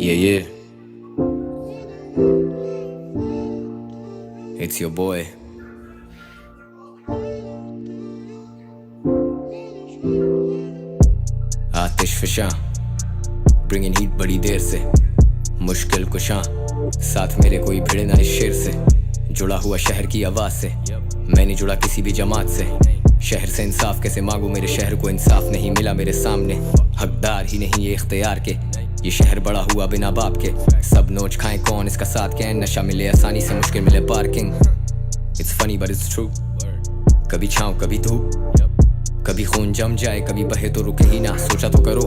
Yeah, it's your boy. Atish फिशां bringing heat बड़ी देर से मुश्किल कुशां साथ मेरे कोई भिड़े ना इस शेर से जुड़ा हुआ शहर की आवाज से मैं नहीं जुड़ा किसी भी जमात से शहर से इंसाफ कैसे मांगू मेरे शहर को इंसाफ नहीं मिला मेरे सामने हकदार ही नहीं ये इख्तियार के ये शहर बड़ा हुआ बिना बाप के सब नोच खाएं कौन इसका साथ क्या है नशा मिले आसानी से मुश्किल मिले parking it's funny but it's true कभी छाँव कभी धूप कभी खून जम जाए कभी बहे तो रुके ही ना सोचा तो करो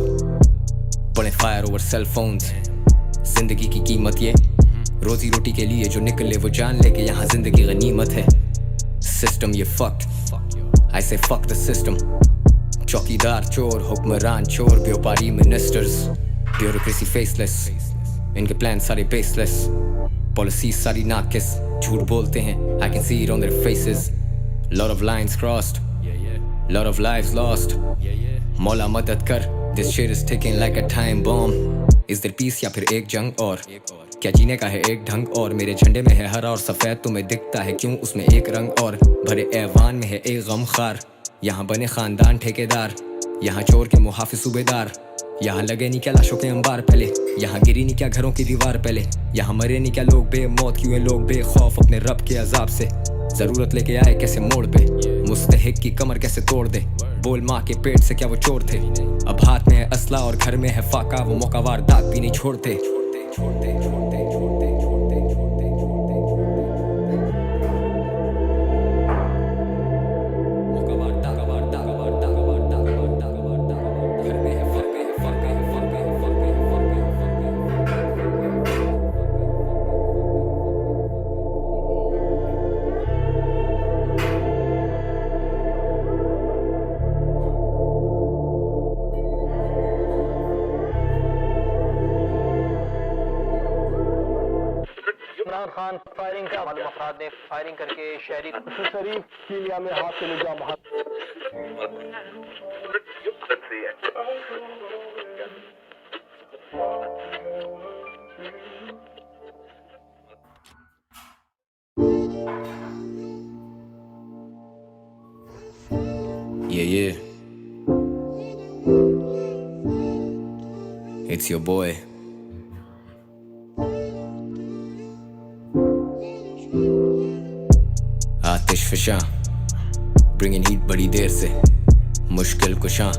पड़े फायर ओवर सेल फोन्स जिंदगी की कीमत ये रोजी रोटी के लिए जो निकले वो जान ले के यहाँ जिंदगी गनीमत है सिस्टम ये फक्ड आई से फक द सिस्टम चौकीदार चोर हुक्मरान चोर व्यापारी मिनिस्टर्स ब्यूरोक्रेसी फेसलेस इनके प्लान सारे बेसलेस पॉलिसीज सारी नाकिस झूठ बोलते हैं I can see it on their faces lot of lines crossed lot of lives lost मौला मदद कर this shit is ticking like a time bomb is there peace या फिर एक जंग और क्या जीने का है एक ढंग और मेरे झंडे में है हरा और सफेद तुम्हें दिखता है क्यों उसमें एक रंग और भरे ऐवान में है एक गम खार यहाँ बने खानदान ठेकेदार यहाँ चोर के मुहाफिज सूबेदार यहाँ लगे नहीं क्या लाशों के अंबार पहले यहाँ गिरी नहीं क्या घरों की दीवार पहले यहाँ मरे नहीं क्या लोग बेमौत क्यों है लोग बेखौफ अपने रब के अजाब से जरूरत लेके आए कैसे मोड़ पे मुस्तहिक की कमर कैसे तोड़ दे बोल माँ के पेट से क्या वो चोर थे अब हाथ में है असला और घर में है फाका वो मौकावार दाग भी नहीं छोड़ते इमरान खान फायरिंग का मालूम अफराद ने फायरिंग करके शहरी शरीफ कीलिया में हाथ से निजाम हाथ Yeah, it's your boy. Atish फिशां bringing heat बड़ी देर से मुश्किल कुशां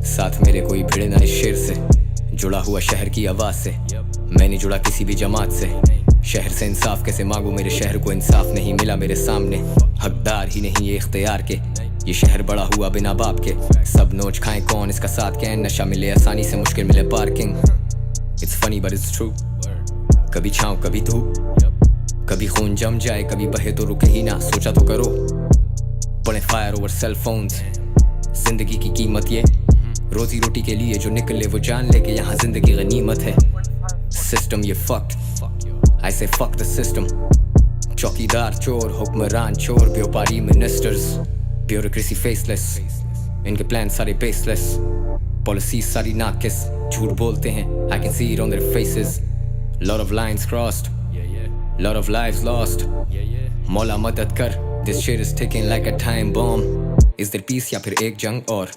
साथ मेरे कोई भिड़े ना इस शेर से जुड़ा हुआ शहर की आवाज से मैं नहीं जुड़ा किसी भी जमात से शहर से इंसाफ कैसे मांगू मेरे शहर को इंसाफ नहीं मिला मेरे सामने हकदार ही नहीं ये इख्तियार के ये शहर बड़ा हुआ बिना बाप के सब नोच खाएं कौन इसका साथ क्या है नशा मिले आसानी से मुश्किल मिले parking it's funny but it's true कभी छाँव कभी धूप कभी खून जम जाए कभी बहे तो रुके ही ना सोचा तो करो पड़े फायर ओवर सेल फोन्स जिंदगी की कीमत ये रोजी रोटी के लिए जो निकले वो जान ले के यहाँ जिंदगी गनीमत है सिस्टम ये फक्ड आई से फक द सिस्टम चौकीदार चोर हुक्मरान चोर व्यापारी मिनिस्टर्स ब्यूरोक्रेसी फेसलेस इनके प्लान सारे बेसलेस पॉलिसीज सारी नाकिस झूठ बोलते हैं I can see it on their faces lot of lines crossed lot of lives lost मौला मदद कर this shit is ticking like a time bomb is there peace या फिर एक जंग और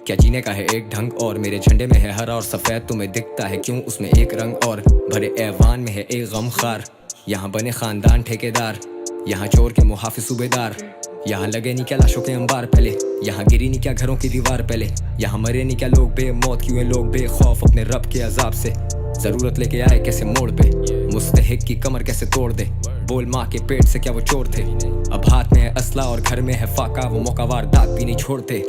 क्या जीने का है एक ढंग और मेरे झंडे में है हरा और सफेद तुम्हें दिखता है क्यों उसमें एक रंग और भरे ऐवान में है एक गम खार यहाँ बने खानदान ठेकेदार यहाँ चोर के मुहाफिज सूबेदार यहाँ लगे नहीं क्या लाशों के अंबार पहले यहाँ गिरी नहीं क्या घरों की दीवार पहले यहाँ मरे नहीं क्या लोग बेमौत क्यों है लोग बेखौफ अपने रब के अजाब से जरूरत लेके आए कैसे मोड़ पे मुस्तहिक की कमर कैसे तोड़ दे बोल माँ के पेट से क्या वो चोर थे अब हाथ में है असला और घर में है फाका वो मौकावार दाग भी नहीं छोड़ते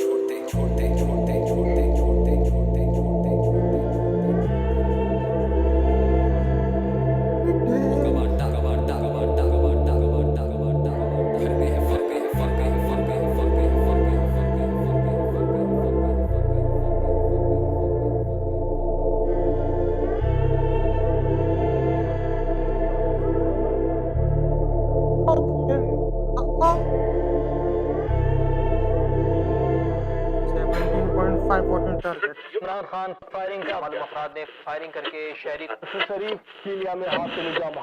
$17.5 five working targets. Imran Khan firing का मालूम अफराद ने फायरिंग करके शहरी शरीफ कीनिया में हाथ से निजाम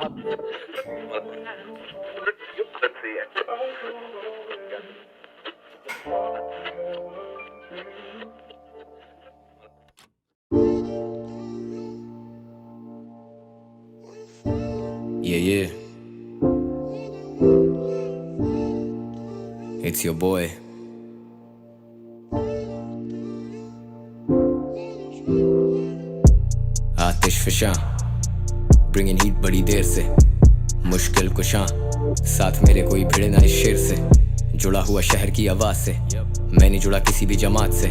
Yeah. It's your boy. Atish फिशां bringing heat बड़ी देर से मुश्किल कुशां साथ मेरे कोई भिड़े ना इस शेर से जुड़ा हुआ शहर की आवाज से मैं नहीं जुड़ा किसी भी जमात से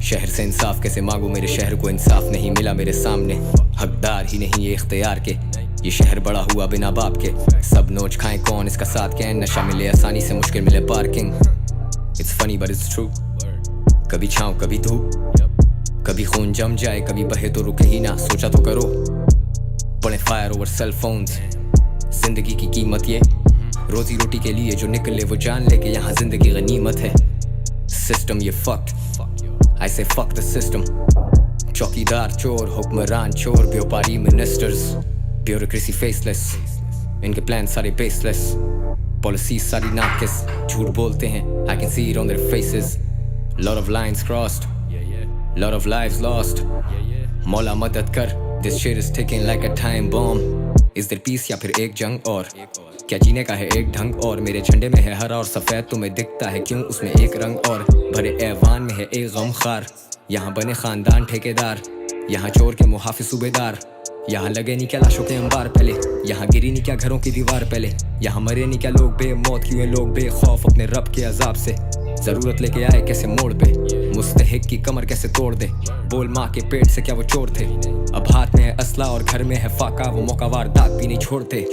शहर से इंसाफ कैसे मांगू मेरे शहर को इंसाफ नहीं मिला मेरे सामने हकदार ही नहीं ये इख्तियार के ये शहर बड़ा हुआ बिना बाप के सब नोच खाएं कौन इसका साथ क्या नशा मिले आसानी से मुश्किल मिले parking it's funny but it's true कभी छाँव कभी धूप कभी खून जम जाए कभी बहे तो रुके ही ना सोचा तो करो पड़े फायर ओवर सेल फोन्स जिंदगी की कीमत ये रोजी रोटी के लिए जो निकले वो जान ले कि यहाँ जिंदगी गनीमत है सिस्टम ये फक्ड आई से फक द सिस्टम चौकीदार चोर हुक्मरान चोर व्यापारी मिनिस्टर्स ब्यूरोक्रेसी फेसलेस इनके प्लान सारे बेसलेस पॉलिसी सारी नाकिस झूठ बोलते हैं I can see it on their faces lot of lines crossed lot of lives lost मौला मदद कर this shit is ticking like a time bomb is there peace या फिर एक जंग और क्या जीने का है एक ढंग और मेरे झंडे में है हरा और सफेद तुम्हें दिखता है क्यों उसमें एक रंग और भरे ऐवान में है एक गमखार यहाँ बने खानदान ठेकेदार यहाँ चोर के मुहाफिज सूबेदार यहाँ लगे नहीं क्या लाशों के अंबार पहले यहाँ गिरी नहीं क्या घरों की दीवार पहले यहाँ मरे नहीं क्या लोग बेमौत क्यों है लोग बेखौफ अपने रब के अजाब से जरूरत लेके आए कैसे मोड़ पे मुस्तहिक की कमर कैसे तोड़ दे बोल माँ के पेट से क्या वो चोर थे अब हाथ में है असला और घर में है फाका वो मौकावार दाग भी नहीं छोड़ते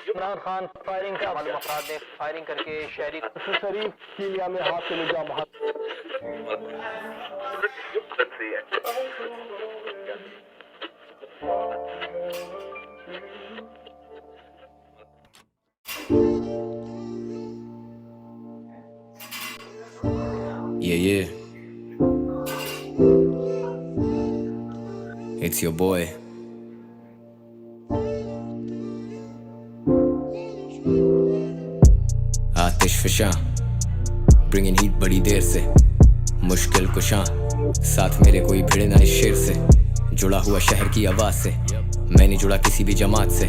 इमरान खान फायरिंग का मालूम अफराद ने फायरिंग करके शहरी शरीफ कीनिया में हाथ से निजाम Yeah. It's your boy. Atish फिशां bringing heat बड़ी देर से मुश्किल कुशां साथ मेरे कोई भिड़े ना इस शेर से जुड़ा हुआ शहर की आवाज से मैं नहीं जुड़ा किसी भी जमात से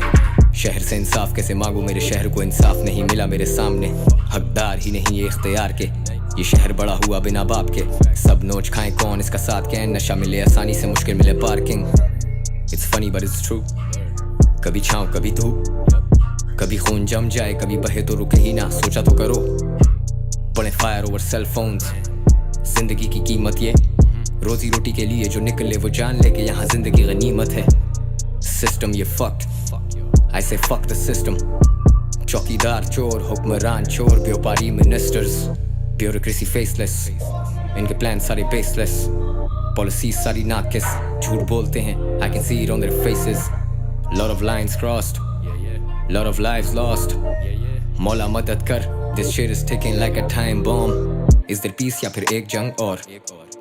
शहर से इंसाफ कैसे मांगू मेरे शहर को इंसाफ नहीं मिला मेरे सामने हकदार ही नहीं ये इख्तियार के ये शहर बड़ा हुआ बिना बाप के सब नोच खाएं कौन इसका साथ क्या नशा मिले आसानी से मुश्किल मिले parking it's funny but it's true कभी छाँव कभी धूप कभी खून जम जाए कभी बहे तो रुके ही ना सोचा तो करो पड़े फायर ओवर सेल फोन्स जिंदगी की कीमत ये रोजी रोटी के लिए जो निकले वो जान ले कि यहाँ जिंदगी गनीमत है सिस्टम ये फक्ड आई से फक द सिस्टम चौकीदार चोर हुक्मरान चोर व्यापारी मिनिस्टर्स ब्यूरोक्रेसी फेसलेस इनके प्लान सारे बेसलेस पॉलिसी सारी नाकिस झूठ बोलते हैं I can see it on their faces lot of lines crossed lot of lives lost मौला मदद कर this shit is ticking like a time bomb is there peace या फिर एक जंग और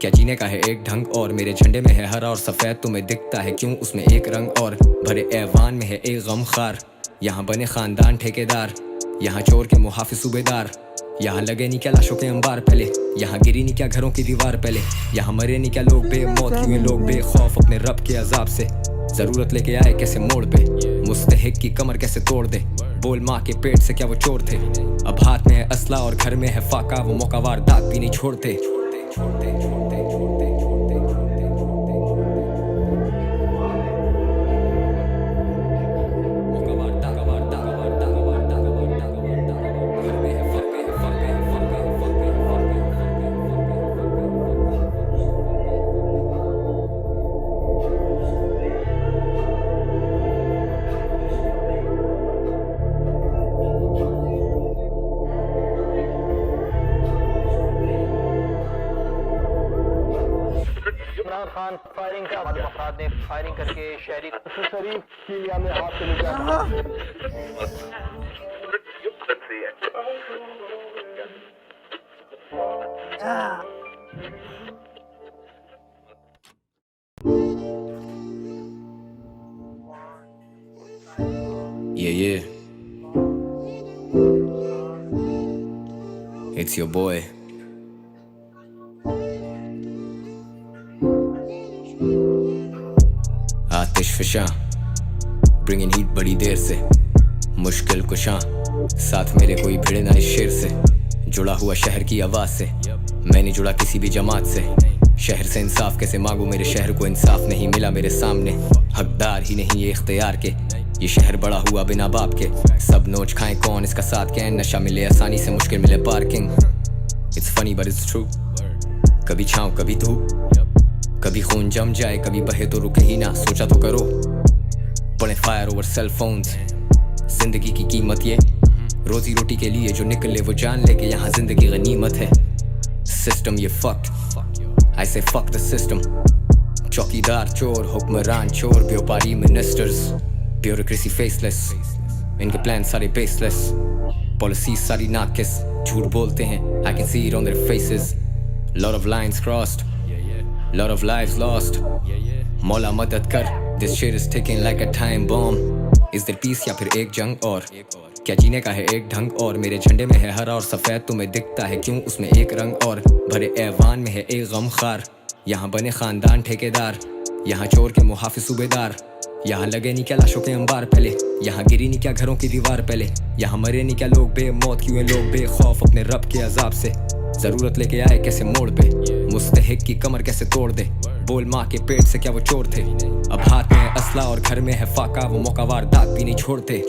क्या जीने का है एक ढंग और मेरे झंडे में है हरा और सफेद तुम्हें दिखता है क्यों उसमें एक रंग और भरे ऐवान में है एक गमखार यहाँ बने खानदान ठेकेदार यहाँ चोर के मुहाफिज सूबेदार यहाँ लगे नहीं क्या लाशों के अंबार पहले यहाँ गिरी नहीं क्या घरों की दीवार पहले यहाँ मरे नहीं क्या लोग बेमौत क्यों है लोग बेखौफ अपने रब के अजाब से जरूरत लेके आए कैसे मोड़ पे मुस्तहिक की कमर कैसे तोड़ दे बोल माँ के पेट से क्या वो चोर थे अब हाथ में है असला और घर में है फाका वो मौकावार दाग भी नहीं छोड़ते इमरान खान फायरिंग का मालूम अफराद ने फायरिंग करके शहरी शरीफ कीनिया में हाथ से निजात Yeah. It's your boy. Atish फिशा Bringing heat बड़ी देर से मुश्किल कुशां साथ मेरे कोई भिड़े ना इस शेर से जुड़ा हुआ शहर की आवाज से मैं नहीं जुड़ा किसी भी जमात से शहर से इंसाफ कैसे मांगू मेरे शहर को इंसाफ नहीं मिला मेरे सामने हकदार ही नहीं ये इख्तियार के ये शहर बड़ा हुआ बिना बाप के सब नोच खाएं कौन इसका साथ क्या है नशा मिले आसानी से मुश्किल मिले parking it's funny but it's true कभी छाँव कभी धूप कभी खून जम जाए कभी बहे तो रुके ही ना सोचा तो करो पड़े फायर ओवर सेल फोन्स जिंदगी की कीमत ये रोजी रोटी के लिए जो निकले वो जान ले के यहाँ जिंदगी गनीमत है सिस्टम ये फक्ड आई से फक द सिस्टम चौकीदार चोर हुक्मरान चोर व्यापारी मिनिस्टर्स ब्यूरोक्रेसी फेसलेस इनके प्लान सारे बेसलेस पॉलिसीज सारी नाकिस झूठ बोलते हैं I can see it on their faces lot of lines crossed lot of lives lost मौला मदद कर this shit is ticking like a time bomb is there peace या फिर एक जंग और क्या जीने का है एक ढंग और मेरे झंडे में है हरा और सफेद तुम्हें दिखता है क्यों उसमें एक रंग और भरे ऐवान में है एक गम खार यहाँ बने खानदान ठेकेदार यहाँ चोर के मुहाफिज सूबेदार यहाँ लगे नहीं क्या लाशों के अंबार पहले यहाँ गिरी नहीं क्या घरों की दीवार पहले यहाँ मरे नहीं क्या लोग बेमौत क्यों हैं लोग बेखौफ अपने रब के अजाब से जरूरत लेके आए कैसे मोड़ पे मुस्तहिक की कमर कैसे तोड़ दे बोल माँ के पेट से क्या वो चोर थे अब हाथ में है असला और घर में है फाका वो मौकावार दाग भी नहीं छोड़ते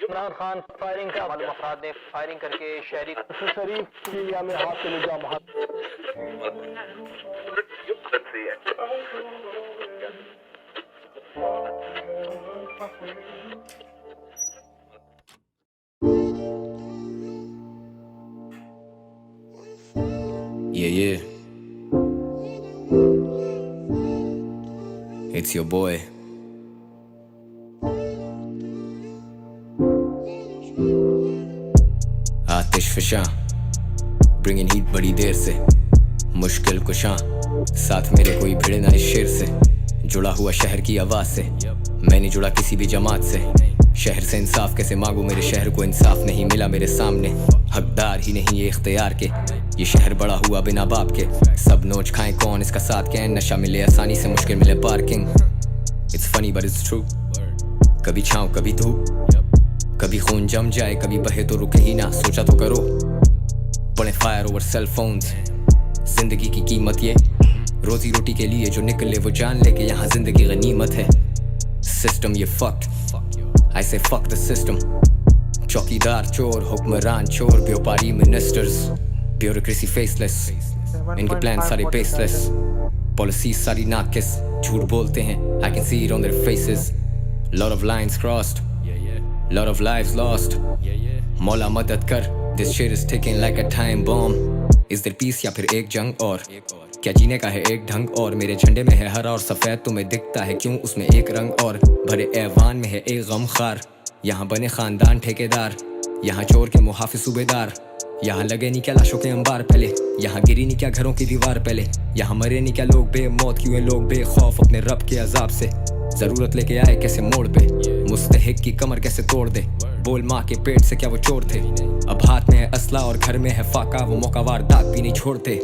इमरान खान फायरिंग का मालूम अफराद ने फायरिंग करके शहरी शरीफ कीनिया में हाथ से निजात Yeah. It's your boy. Atish फिशा Bringing heat बड़ी देर से मुश्किल कुशां साथ मेरे कोई भिड़े ना इस शेर से जुड़ा हुआ शहर की आवाज से मैं नहीं जुड़ा किसी भी जमात से शहर से इंसाफ कैसे मांगू मेरे शहर को इंसाफ नहीं मिला मेरे सामने हकदार ही नहीं ये इख्तियार के ये शहर बड़ा हुआ बिना बाप के सब नोच खाएं कौन इसका साथ क्या है नशा मिले आसानी से मुश्किल मिले parking it's funny but it's true कभी छाँव कभी धूप कभी खून जम जाए कभी बहे तो रुके ही ना सोचा तो करो पड़े फायर ओवर सेल फोन्स जिंदगी की कीमत ये रोजी रोटी के लिए जो निकले वो जान ले के यहाँ जिंदगी गनीमत है सिस्टम ये फक्ड आई से फक द सिस्टम चौकीदार चोर हुक्मरान चोर व्यापारी मिनिस्टर्स ब्यूरोक्रेसी फेसलेस इनके प्लान सारे बेसलेस पॉलिसीज सारी नाकिस झूठ बोलते हैं I can see it on their faces lot of lines crossed lot of lives lost मौला मदद कर this shit is ticking like a time bomb is there peace या फिर एक जंग और क्या जीने का है एक ढंग और मेरे झंडे में है हरा और सफेद तुम्हें दिखता है क्यों उसमें एक रंग और भरे ऐवान में है एक गम खार यहाँ बने खानदान ठेकेदार यहाँ चोर के मुहाफिज सूबेदार यहाँ लगे नहीं क्या लाशों के अंबार पहले यहाँ गिरी नहीं क्या घरों की दीवार पहले यहाँ मरे नहीं क्या लोग बेमौत क्यों हैं लोग बेखौफ अपने रब के अजाब से जरूरत लेके आए कैसे मोड़ पे मुस्तहिक की कमर कैसे तोड़ दे बोल माँ के पेट से क्या वो चोर थे अब हाथ में है असला और घर में है फाका वो मौकावार दाग भी नहीं छोड़ते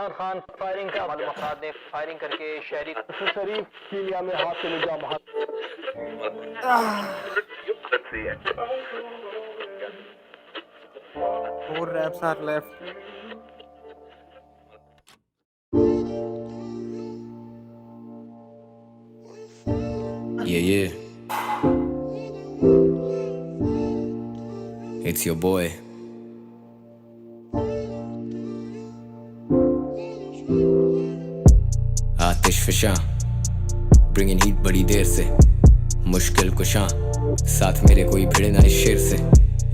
इमरान खान फायरिंग का मालूम अफराद ने फायरिंग करके शहरी शरीफ कीनिया में हाथ से निजाम Four reps are left. Yeah. It's your boy. Atish फिशां bringing heat बड़ी देर से मुश्किल कुशां साथ मेरे कोई भिड़े ना इस शेर से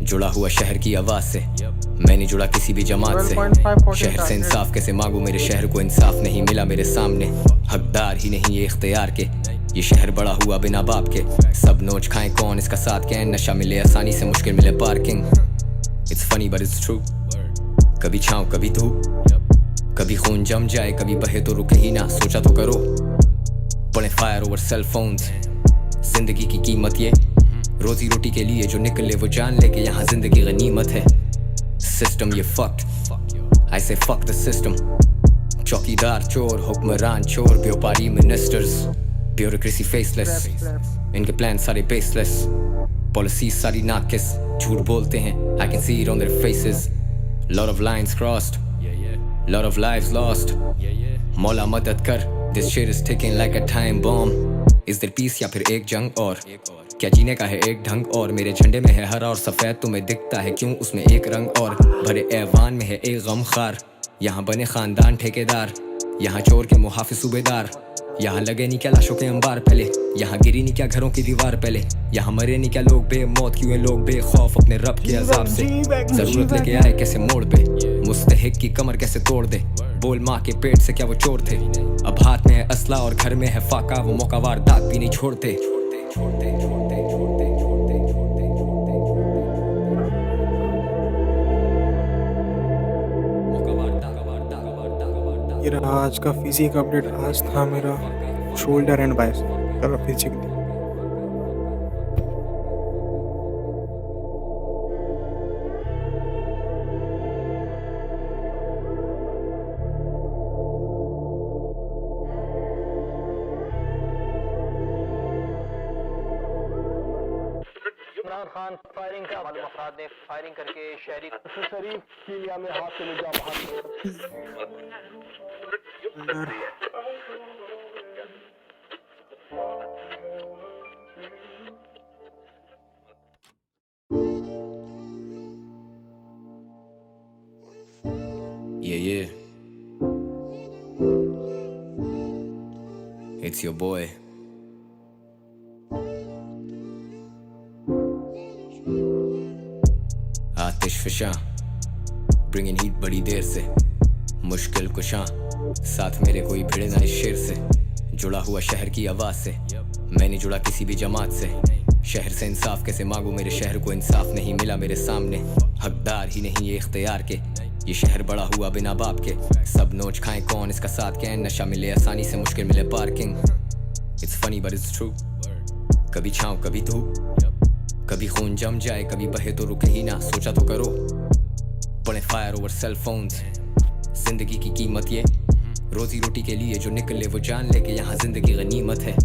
जुड़ा हुआ शहर की आवाज से मैं नहीं जुड़ा किसी भी जमात से 12.5 शहर से इंसाफ कैसे मांगू मेरे शहर को इंसाफ नहीं मिला मेरे सामने हकदार ही नहीं ये इख्तियार के ये शहर बड़ा हुआ बिना बाप के सब नोच खाएं कौन इसका साथ क्या है नशा मिले आसानी से मुश्किल मिले parking it's funny but it's true कभी छाँव कभी धूप कभी खून जम जाए कभी बहे तो रुके ही ना सोचा तो करो पड़े फायर ओवर सेल फोन्स जिंदगी की कीमत ये रोजी रोटी के लिए जो निकले वो जान ले के यहाँ जिंदगी गनीमत है सिस्टम ये फक्ड आई से फक द सिस्टम चौकीदार चोर हुक्मरान चोर व्यापारी मिनिस्टर्स ब्यूरोक्रेसी फेसलेस इनके प्लान सारे बेसलेस पॉलिसीज सारी नाकिस झूठ बोलते हैं I can see it on their faces lot of lines crossed lot of lives lost मौला मदद कर this shit is ticking like a time bomb is there peace या फिर एक जंग और क्या जीने का है एक ढंग और मेरे झंडे में है हरा और सफेद तुम्हें दिखता है क्यों उसमें एक रंग और भरे ऐवान में है एक गम खार यहाँ बने खानदान ठेकेदार यहाँ चोर के मुहाफिज सूबेदार यहाँ लगे नहीं क्या लाशों के अंबार पहले यहाँ गिरी नहीं क्या घरों की दीवार पहले यहाँ मरे नहीं क्या लोग बेमौत क्यों हैं लोग बेखौफ अपने रब के अजाब से जरूरत लेके आए कैसे मोड़ पे मुस्तहिक की कमर कैसे तोड़ दे बोल माँ के पेट से क्या वो चोर थे अब हाथ में है असला और घर में है फाका वो मौकावार दाग भी नहीं छोड़ते ये रहा आज का फिजिक अपडेट। आज था मेरा शोल्डर एंड बाइसेप चलो फिजिकली इमरान खान फायरिंग का मालूम अफराद ने फायरिंग करके शहरी शरीफ कीनिया में हाथ से निजाम Yeah. It's your boy. Atish फिशां bringing heat बड़ी देर से मुश्किल कुशां साथ मेरे कोई भिड़े ना इस शेर से जुड़ा हुआ शहर की आवाज से मैं नहीं जुड़ा किसी भी जमात से शहर से इंसाफ कैसे मांगू मेरे शहर को इंसाफ नहीं मिला मेरे सामने हकदार ही नहीं ये इख्तियार के ये शहर बड़ा हुआ बिना बाप के सब नोच खाएं कौन इसका साथ क्या है नशा मिले आसानी से मुश्किल मिले parking it's funny but it's true कभी छाँव कभी धूप कभी खून जम जाए कभी बहे तो रुके ही ना सोचा तो करो पड़े फायर ओवर सेल फोन्स जिंदगी की कीमत ये रोजी रोटी के लिए जो निकले वो जान ले के यहाँ जिंदगी गनीमत है